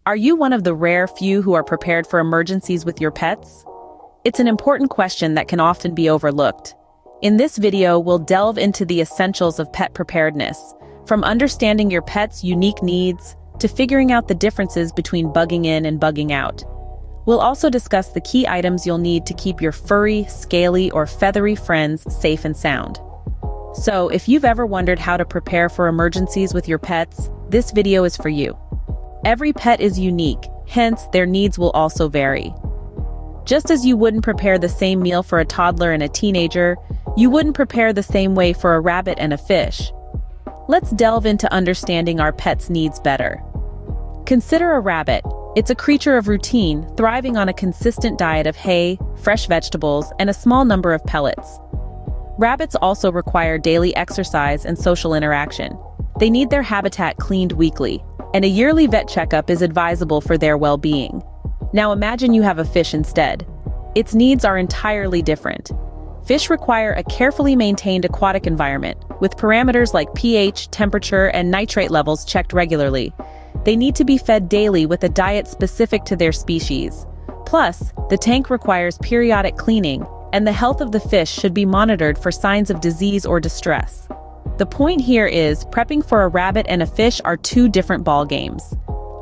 Are you one of the rare few who are prepared for emergencies with your pets? It's an important question that can often be overlooked. In this video, we'll delve into the essentials of pet preparedness, from understanding your pet's unique needs to figuring out the differences between bugging in and bugging out. We'll also discuss the key items you'll need to keep your furry, scaly, or feathery friends safe and sound. So, if you've ever wondered how to prepare for emergencies with your pets, this video is for you. Every pet is unique, hence their needs will also vary. Just as you wouldn't prepare the same meal for a toddler and a teenager, you wouldn't prepare the same way for a rabbit and a fish. Let's delve into understanding our pet's needs better. Consider a rabbit. It's a creature of routine, thriving on a consistent diet of hay, fresh vegetables, and a small number of pellets. Rabbits also require daily exercise and social interaction. They need their habitat cleaned weekly, and a yearly vet checkup is advisable for their well-being. Now imagine you have a fish instead. Its needs are entirely different. Fish require a carefully maintained aquatic environment, with parameters like pH, temperature, and nitrate levels checked regularly. They need to be fed daily with a diet specific to their species. Plus, the tank requires periodic cleaning, and the health of the fish should be monitored for signs of disease or distress. The point here is, prepping for a rabbit and a fish are two different ballgames.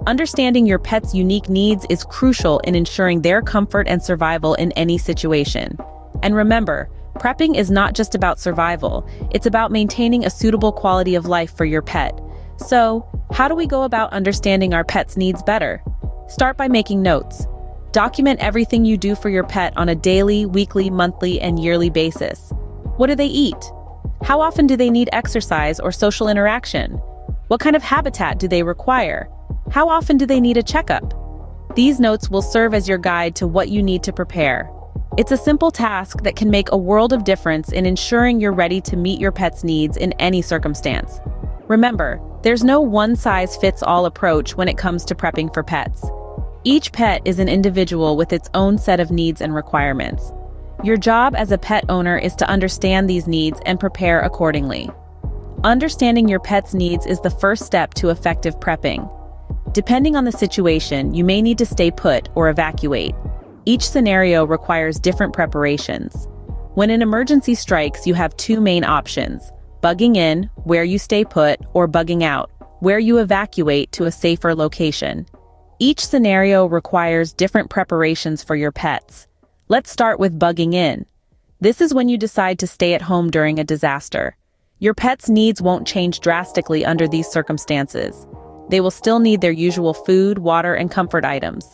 Understanding your pet's unique needs is crucial in ensuring their comfort and survival in any situation. And remember, prepping is not just about survival, it's about maintaining a suitable quality of life for your pet. So, how do we go about understanding our pet's needs better? Start by making notes. Document everything you do for your pet on a daily, weekly, monthly, and yearly basis. What do they eat? How often do they need exercise or social interaction? What kind of habitat do they require? How often do they need a checkup? These notes will serve as your guide to what you need to prepare. It's a simple task that can make a world of difference in ensuring you're ready to meet your pet's needs in any circumstance. Remember, there's no one-size-fits-all approach when it comes to prepping for pets. Each pet is an individual with its own set of needs and requirements. Your job as a pet owner is to understand these needs and prepare accordingly. Understanding your pet's needs is the first step to effective prepping. Depending on the situation, you may need to stay put or evacuate. Each scenario requires different preparations. When an emergency strikes, you have two main options: bugging in, where you stay put, or bugging out, where you evacuate to a safer location. Each scenario requires different preparations for your pets. Let's start with bugging in. This is when you decide to stay at home during a disaster. Your pet's needs won't change drastically under these circumstances. They will still need their usual food, water, and comfort items.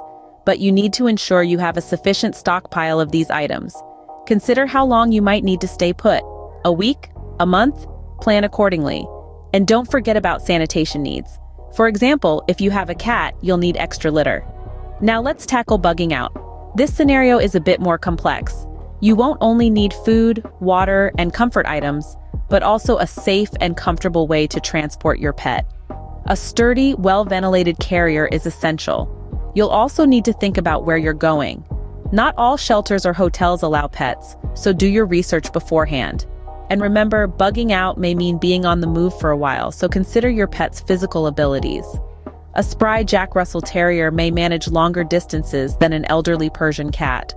But you need to ensure you have a sufficient stockpile of these items. Consider how long you might need to stay put. A week? A month? Plan accordingly. And don't forget about sanitation needs. For example, if you have a cat, you'll need extra litter. Now let's tackle bugging out. This scenario is a bit more complex. You won't only need food, water, and comfort items, but also a safe and comfortable way to transport your pet. A sturdy, well-ventilated carrier is essential. You'll also need to think about where you're going. Not all shelters or hotels allow pets, so do your research beforehand. And remember, bugging out may mean being on the move for a while, so consider your pet's physical abilities. A spry Jack Russell Terrier may manage longer distances than an elderly Persian cat.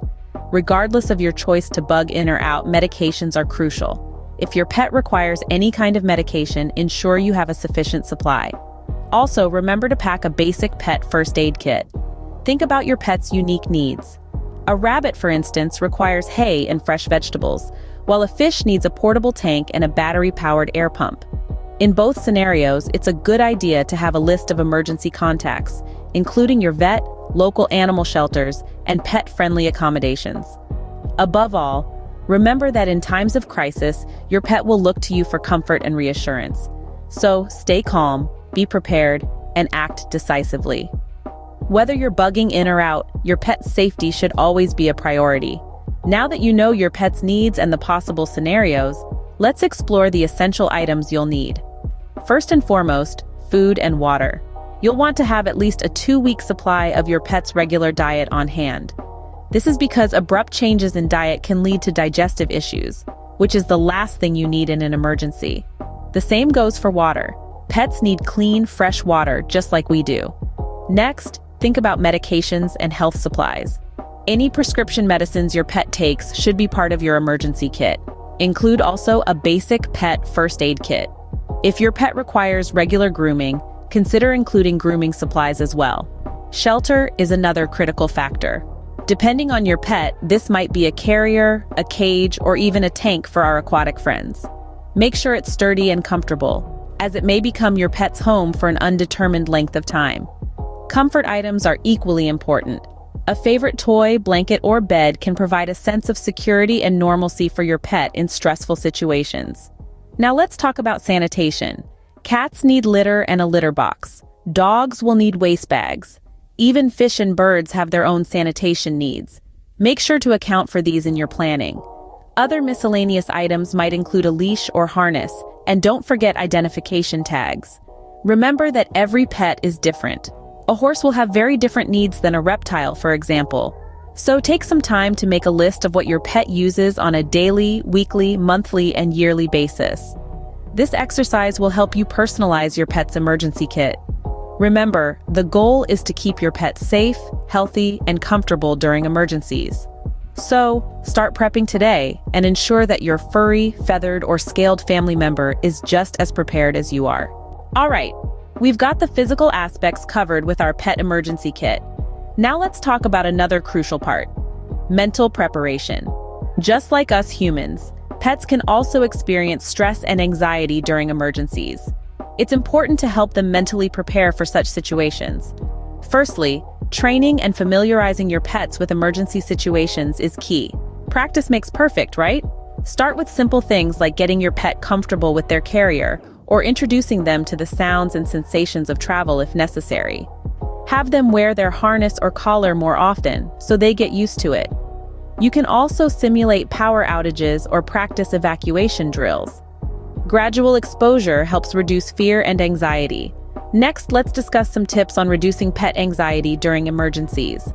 Regardless of your choice to bug in or out, medications are crucial. If your pet requires any kind of medication, ensure you have a sufficient supply. Also, remember to pack a basic pet first aid kit. Think about your pet's unique needs. A rabbit, for instance, requires hay and fresh vegetables, while a fish needs a portable tank and a battery-powered air pump. In both scenarios, it's a good idea to have a list of emergency contacts, including your vet, local animal shelters, and pet-friendly accommodations. Above all, remember that in times of crisis, your pet will look to you for comfort and reassurance. So stay calm, be prepared, and act decisively. Whether you're bugging in or out, your pet's safety should always be a priority. Now that you know your pet's needs and the possible scenarios, let's explore the essential items you'll need. First and foremost, food and water. You'll want to have at least a 2-week supply of your pet's regular diet on hand. This is because abrupt changes in diet can lead to digestive issues, which is the last thing you need in an emergency. The same goes for water. Pets need clean, fresh water just like we do. Next, think about medications and health supplies. Any prescription medicines your pet takes should be part of your emergency kit. Include also a basic pet first aid kit. If your pet requires regular grooming, consider including grooming supplies as well. Shelter is another critical factor. Depending on your pet, this might be a carrier, a cage, or even a tank for our aquatic friends. Make sure it's sturdy and comfortable, as it may become your pet's home for an undetermined length of time. Comfort items are equally important. A favorite toy, blanket, or bed can provide a sense of security and normalcy for your pet in stressful situations. Now let's talk about sanitation. Cats need litter and a litter box. Dogs will need waste bags. Even fish and birds have their own sanitation needs. Make sure to account for these in your planning. Other miscellaneous items might include a leash or harness, and don't forget identification tags. Remember that every pet is different. A horse will have very different needs than a reptile, for example. So take some time to make a list of what your pet uses on a daily, weekly, monthly, and yearly basis. This exercise will help you personalize your pet's emergency kit. Remember, the goal is to keep your pet safe, healthy, and comfortable during emergencies. So, start prepping today and ensure that your furry, feathered, or scaled family member is just as prepared as you are. All right. We've got the physical aspects covered with our pet emergency kit. Now let's talk about another crucial part: mental preparation. Just like us humans, pets can also experience stress and anxiety during emergencies. It's important to help them mentally prepare for such situations. Firstly, training and familiarizing your pets with emergency situations is key. Practice makes perfect, right? Start with simple things like getting your pet comfortable with their carrier, or introducing them to the sounds and sensations of travel if necessary. Have them wear their harness or collar more often, so they get used to it. You can also simulate power outages or practice evacuation drills. Gradual exposure helps reduce fear and anxiety. Next, let's discuss some tips on reducing pet anxiety during emergencies.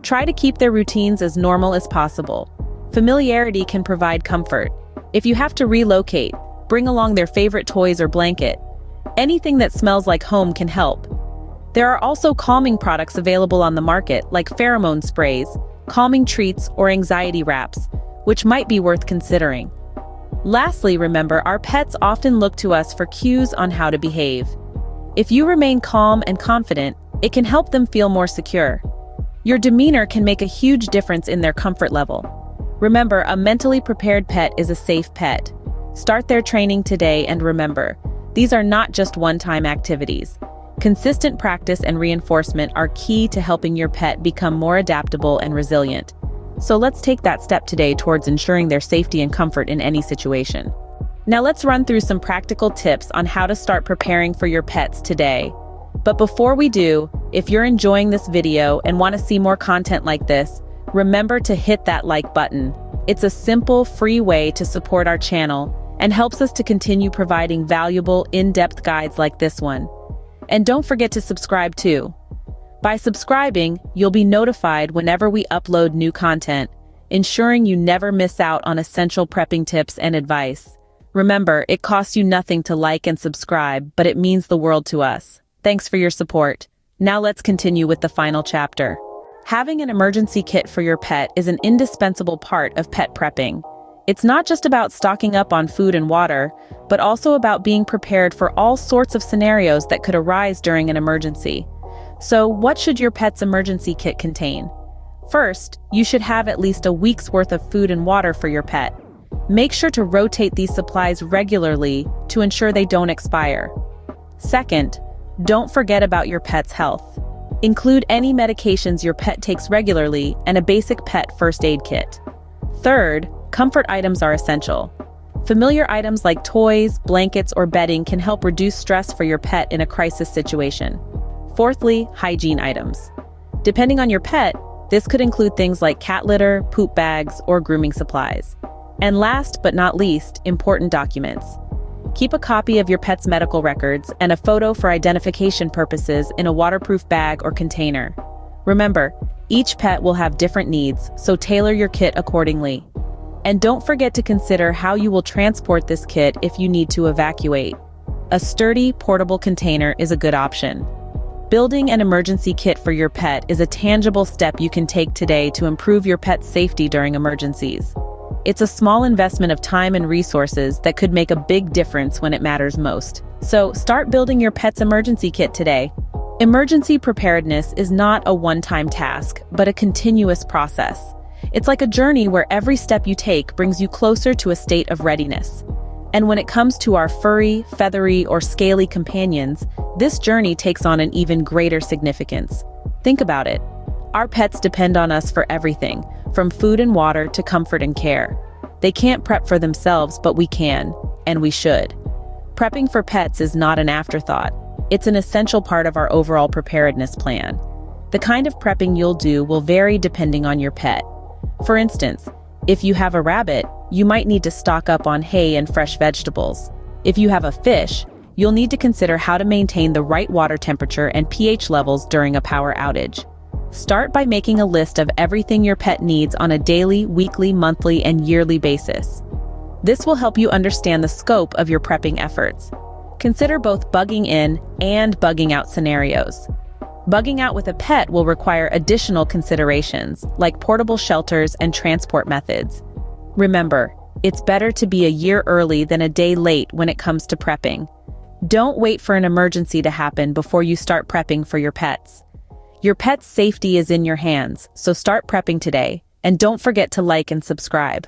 Try to keep their routines as normal as possible. Familiarity can provide comfort. If you have to relocate, bring along their favorite toys or blanket. Anything that smells like home can help. There are also calming products available on the market, like pheromone sprays, calming treats, or anxiety wraps, which might be worth considering. Lastly, remember, our pets often look to us for cues on how to behave. If you remain calm and confident, it can help them feel more secure. Your demeanor can make a huge difference in their comfort level. Remember, a mentally prepared pet is a safe pet. Start their training today, and remember, these are not just one-time activities. Consistent practice and reinforcement are key to helping your pet become more adaptable and resilient. So let's take that step today towards ensuring their safety and comfort in any situation. Now let's run through some practical tips on how to start preparing for your pets today. But before we do, if you're enjoying this video and want to see more content like this, remember to hit that like button. It's a simple, free way to support our channel and helps us to continue providing valuable, in-depth guides like this one. And don't forget to subscribe too. By subscribing, you'll be notified whenever we upload new content, ensuring you never miss out on essential prepping tips and advice. Remember, it costs you nothing to like and subscribe, but it means the world to us. Thanks for your support. Now let's continue with the final chapter. Having an emergency kit for your pet is an indispensable part of pet prepping. It's not just about stocking up on food and water, but also about being prepared for all sorts of scenarios that could arise during an emergency. So, what should your pet's emergency kit contain? First, you should have at least a week's worth of food and water for your pet. Make sure to rotate these supplies regularly to ensure they don't expire. Second, don't forget about your pet's health. Include any medications your pet takes regularly and a basic pet first aid kit. Third, comfort items are essential. Familiar items like toys, blankets, or bedding can help reduce stress for your pet in a crisis situation. Fourthly, hygiene items. Depending on your pet, this could include things like cat litter, poop bags, or grooming supplies. And last but not least, important documents. Keep a copy of your pet's medical records and a photo for identification purposes in a waterproof bag or container. Remember, each pet will have different needs, so tailor your kit accordingly. And don't forget to consider how you will transport this kit if you need to evacuate. A sturdy, portable container is a good option. Building an emergency kit for your pet is a tangible step you can take today to improve your pet's safety during emergencies. It's a small investment of time and resources that could make a big difference when it matters most. So start building your pet's emergency kit today. Emergency preparedness is not a one-time task, but a continuous process. It's like a journey where every step you take brings you closer to a state of readiness. And when it comes to our furry, feathery, or scaly companions, this journey takes on an even greater significance. Think about it. Our pets depend on us for everything, from food and water to comfort and care. They can't prep for themselves, but we can, and we should. Prepping for pets is not an afterthought. It's an essential part of our overall preparedness plan. The kind of prepping you'll do will vary depending on your pet. For instance, if you have a rabbit, you might need to stock up on hay and fresh vegetables. If you have a fish, you'll need to consider how to maintain the right water temperature and pH levels during a power outage. Start by making a list of everything your pet needs on a daily, weekly, monthly, and yearly basis. This will help you understand the scope of your prepping efforts. Consider both bugging in and bugging out scenarios. Bugging out with a pet will require additional considerations, like portable shelters and transport methods. Remember, it's better to be a year early than a day late when it comes to prepping. Don't wait for an emergency to happen before you start prepping for your pets. Your pet's safety is in your hands, so start prepping today, and don't forget to like and subscribe.